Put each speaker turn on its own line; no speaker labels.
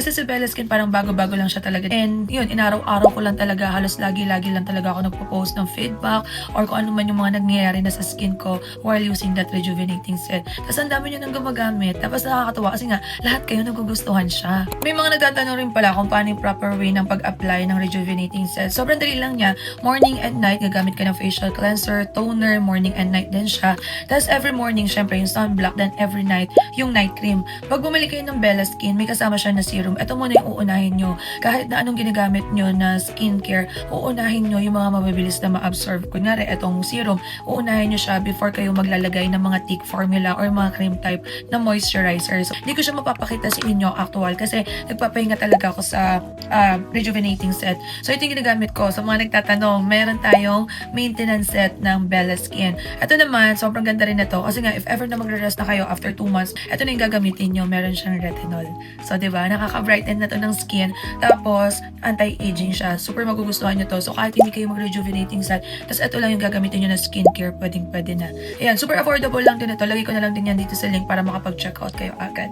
Kasi si Bella Skin parang bago-bago lang siya talaga. And yun, inaraw-araw ko lang talaga, halos lagi-lagi lang talaga ako nagpo-post ng feedback or kung ano man yung mga nangyayari na sa skin ko while using that rejuvenating set. Tapos ang dami nyo nang gumagamit. Tapos nakakatawa kasi nga, lahat kayo nagugustuhan siya. May mga nagtatanong rin pala kung paano yung proper way ng pag-apply ng rejuvenating set. Sobrang dali lang niya. Morning and night, gagamit ka ng facial cleanser, toner, morning and night din siya. Tapos every morning, syempre yung sunblock, then every night, yung night cream. Pag bumili kayo ng Bella Skin, may kasama siya na serum. Ito muna yung uunahin nyo. Kahit na anong ginagamit nyo na skincare, uunahin nyo yung mga mabilis na ma-absorb. Kunyari, itong serum, uunahin nyo siya before kayo maglalagay ng mga thick formula or mga cream type na moisturizer. So, hindi ko siya mapapakita sa inyo actual kasi nagpapahinga talaga ako sa rejuvenating set. So, ito yung ginagamit ko. Sa mga nagtatanong, meron tayong maintenance set ng Bella Skin. Ito naman, sobrang ganda rin na to kasi nga, if ever na magre-rest na kayo after 2 months, ito na yung gagamitin nyo. Meron siyang retinol. So, diba? Nakaka-brighten na to ng skin. Tapos, anti-aging siya. Super magugustuhan nyo to. So, kahit hindi kayo mag-rejuvenating set, tapos ito lang yung gagamitin nyo na skincare, pwedeng-pwede na. Ayan, super affordable lang din ito. Lagay ko na lang din yan dito sa link para makapag-check out kayo agad.